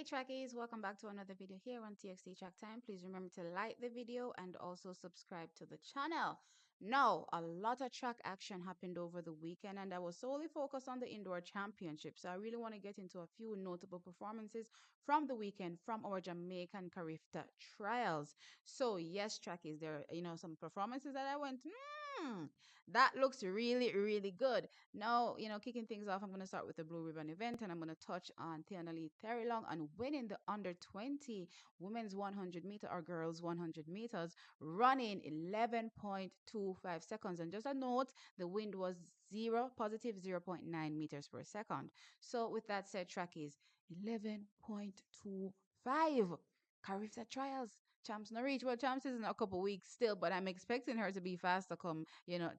Trackies, welcome back to another video here on TXT Track Time. Please remember to like the video and also subscribe to the channel. Now, a lot of track action happened over the weekend, and I was solely focused on the indoor championship. So I really want to get into a few notable performances from the weekend from our Jamaican Carifta trials. So yes, Trackies, there are, some performances that I went, that looks really, really good. Now, kicking things off, I'm going to start with the Blue Ribbon event, and I'm going to touch on Theianna Terrelonge and winning the under 20 women's 100 meter or girls 100 meters, running 11.25 seconds. And just a note, the wind was positive 0.9 meters per second. So, with that said, track is 11.25. Carifta trials. Champs no reach. Well, Champs is in a couple weeks still, but I'm expecting her to be faster come,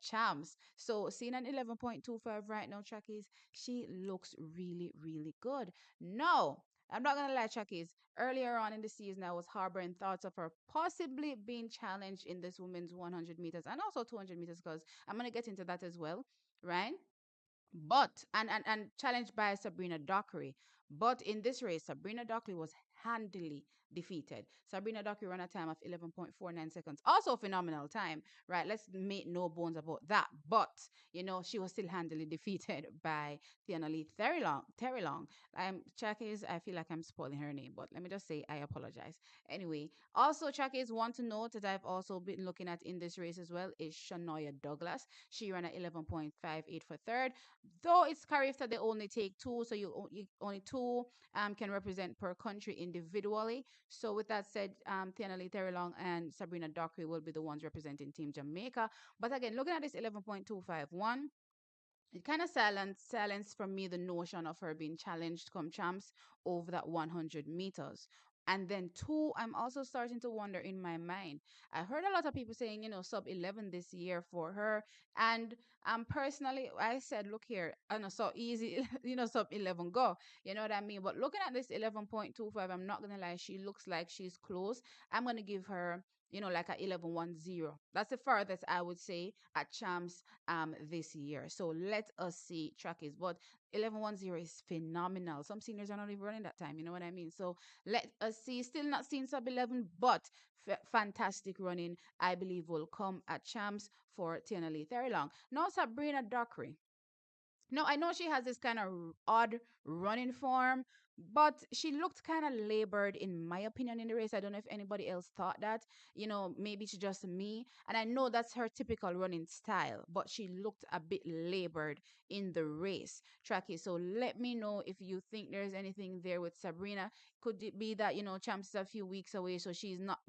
Champs. So seeing an 11.25 right now, Chuckies, she looks really, really good. No, I'm not gonna lie, Chuckies. Earlier on in the season, I was harboring thoughts of her possibly being challenged in this women's 100 meters and also 200 meters, because I'm gonna get into that as well, right? But and challenged by Sabrina Dockery. But in this race, Sabrina Dockery was handily defeated. Sabrina Dockery ran a time of 11.49 seconds. Also phenomenal time, right? Let's make no bones about that. But, she was still handily defeated by Theianna Terrelonge. Chakis, I feel like I'm spoiling her name, but let me just say I apologize. Anyway, also Chakis want to note that I've also been looking at in this race as well is Shanoya Douglas. She ran at 11.58 for third. Though it's Carifta, they only take two, so you only two can represent per country individually. So with that said, Tiana Lee Terrelonge and Sabrina Dockery will be the ones representing Team Jamaica. But again, looking at this 11.251, it kind of silenced from me the notion of her being challenged come champs over that 100 meters. And then two, I'm also starting to wonder in my mind. I heard a lot of people saying, sub 11 this year for her. And personally, I said, look here, I know so easy, sub 11 go. You know what I mean? But looking at this 11.25, I'm not gonna lie, she looks like she's close. I'm gonna give her, like a 11.10. That's the furthest I would say at champs this year. So let us see track is, but 11.10 is phenomenal. Some seniors are not even running that time. You know what I mean? So let us see. Still not seeing sub 11, but fantastic running. I believe will come at champs for Tiana Lee Therilang. Now Sabrina Dockery. No, I know she has this kind of odd running form, but she looked kind of labored, in my opinion, in the race. I don't know if anybody else thought that. Maybe it's just me. And I know that's her typical running style, but she looked a bit labored in the race. Tracky. So let me know if you think there's anything there with Sabrina. Could it be that, champs is a few weeks away, so she's not,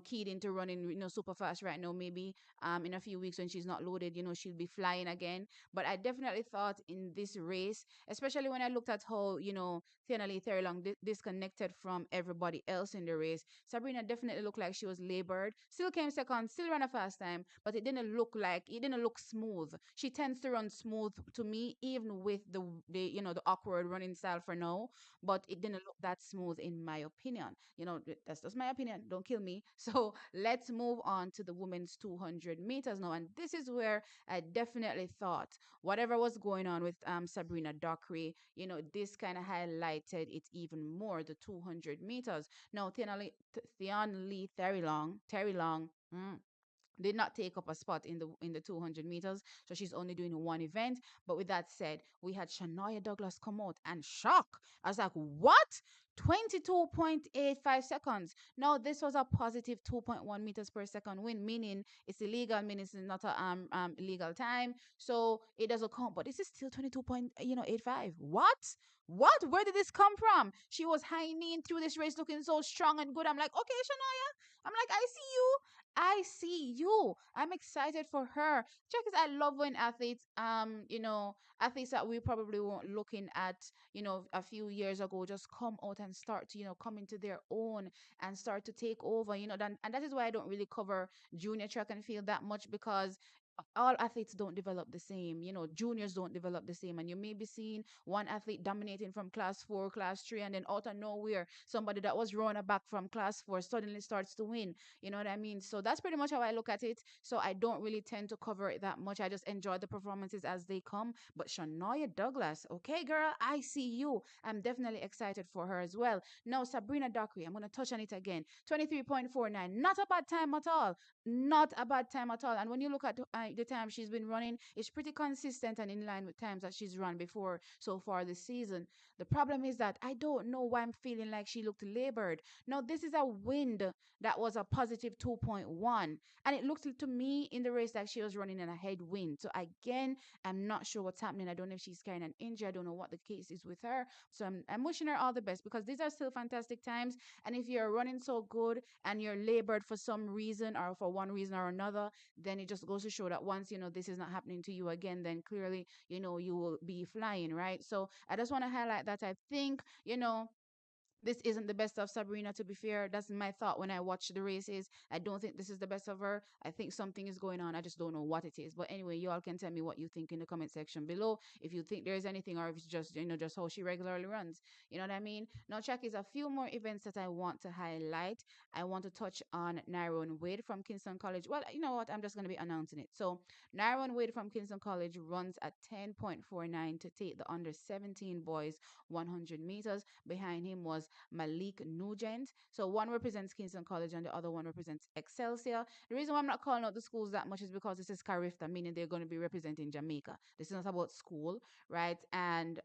keyed into running, super fast right now. Maybe in a few weeks when she's not loaded, she'll be flying again. But I definitely thought in this race, especially when I looked at how, Tiana Lee Terrelonge disconnected from everybody else in the race, Sabrina definitely looked like she was labored. Still came second, still ran a fast time, but it didn't look smooth. She tends to run smooth to me, even with the awkward running style for now, but it didn't look that smooth in my opinion. That's just my opinion. Don't kill me. So let's move on to the women's 200 meters now. And this is where I definitely thought whatever was going on with Sabrina Dockery, this kind of highlighted it even more, the 200 meters. Now, Theianna Lee Terrelonge, did not take up a spot in the 200 meters, so she's only doing one event. But with that said, we had Shanoya Douglas come out and shock. I was like, what? 22.85 seconds. Now this was a positive 2.1 meters per second win, meaning it's illegal, meaning it's not a illegal time, so it doesn't count. But this is still 22.85. What? Where did this come from? She was high kneeing through this race looking so strong and good. I'm like, okay, Shanoya. I'm like, I see you. I see you. I'm excited for her. Check this. I love when athletes that we probably weren't looking at, a few years ago just come out and start to, come into their own and start to take over, and that is why I don't really cover junior track and field that much, because all athletes don't develop the same. Juniors don't develop the same. And you may be seeing one athlete dominating from class four, class three, and then out of nowhere, somebody that was runner back from class four suddenly starts to win. You know what I mean? So that's pretty much how I look at it. So I don't really tend to cover it that much. I just enjoy the performances as they come. But Shania Douglas, okay, girl, I see you. I'm definitely excited for her as well. Now, Sabrina Dockery, I'm going to touch on it again. 23.49, not a bad time at all, not a bad time at all. And when you look at the time she's been running, it's pretty consistent and in line with times that she's run before so far this season. The problem is that I don't know why I'm feeling like she looked labored. Now, this is a wind that was a positive 2.1. And it looked to me in the race like she was running in a headwind. So, again, I'm not sure what's happening. I don't know if she's carrying an injury. I don't know what the case is with her. So, I'm wishing her all the best because these are still fantastic times. And if you're running so good and you're labored for some reason or for one reason or another, then it just goes to show that once this is not happening to you again, then clearly you will be flying, right? So I just want to highlight that. I think this isn't the best of Sabrina, to be fair. That's my thought when I watch the races. I don't think this is the best of her. I think something is going on. I just don't know what it is. But anyway, you all can tell me what you think in the comment section below. If you think there's anything or if it's just how she regularly runs. You know what I mean? Now, check is a few more events that I want to highlight. I want to touch on Nairn Wade from Kingston College. Well, you know what? I'm just going to be announcing it. So, Nairn Wade from Kingston College runs at 10.49 to take the under 17 boys 100 meters. Behind him was Malik Nugent. So one represents Kingston College and the other one represents Excelsior. The reason why I'm not calling out the schools that much is because this is Carifta, meaning they're going to be representing Jamaica. This is not about school, right? And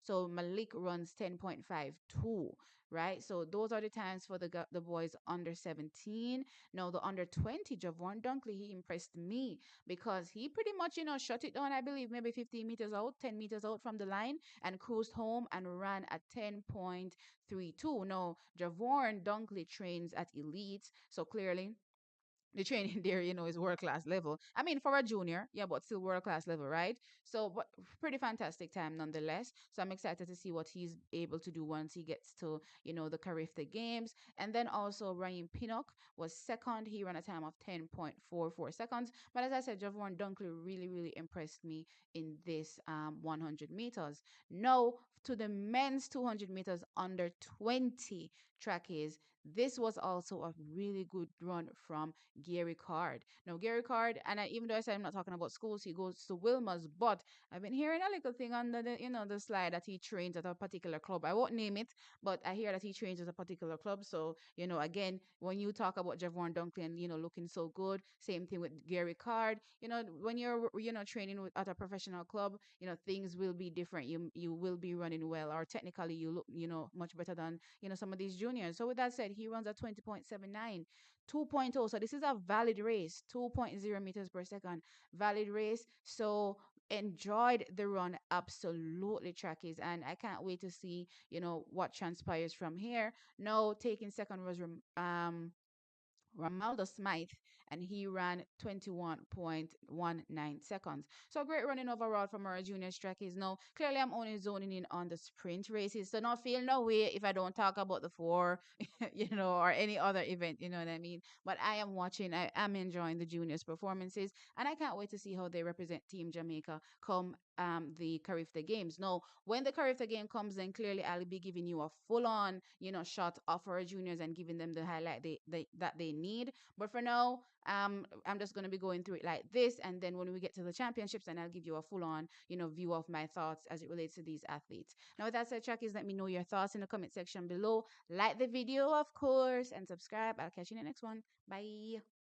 so Malik runs 10.52, right? So those are the times for the boys under 17. Now the under 20, Javon Dunkley, he impressed me because he pretty much, shut it down, I believe, maybe 15 meters out, 10 meters out from the line and cruised home and ran at 10.32. Now, Javon Dunkley trains at elite, so clearly the training there, is world class level. I mean, for a junior, yeah, but still world class level, right? So, but pretty fantastic time nonetheless. So, I'm excited to see what he's able to do once he gets to, the Carifta Games. And then also, Ryan Pinnock was second. He ran a time of 10.44 seconds. But as I said, Javon Dunkley really, really impressed me in this 100 meters. Now, to the men's 200 meters under 20 track is this was also a really good run from Gary Card. Now, Gary Card, and even though I said I'm not talking about schools, he goes to Wilma's, but I've been hearing a little thing on the slide that he trains at a particular club. I won't name it, but I hear that he trains at a particular club. So, again, when you talk about Javon Duncan, looking so good, same thing with Gary Card. When you're, training at a professional club, things will be different. You will be running well, or technically you look, much better than, some of these juniors. So with that said, he runs at 20.79. 2.0. So this is a valid race, 2.0 meters per second, valid race. So enjoyed the run absolutely, trackies, and I can't wait to see what transpires from here. Now taking second was Ramaldo Smythe, and he ran 21.19 seconds. So great running overall from our junior trackies. Now, clearly, I'm only zoning in on the sprint races, so not feel no way if I don't talk about the four, or any other event, you know what I mean? But I am watching, I am enjoying the juniors' performances, and I can't wait to see how they represent Team Jamaica come the Carifta Games. Now, when the Carifta game comes, then clearly I'll be giving you a full on, shot of our juniors and giving them the highlight that they need. But for now, I'm just gonna be going through it like this, and then when we get to the championships, then I'll give you a full on, view of my thoughts as it relates to these athletes. Now, with that said, Trackies, let me know your thoughts in the comment section below. Like the video, of course, and subscribe. I'll catch you in the next one. Bye.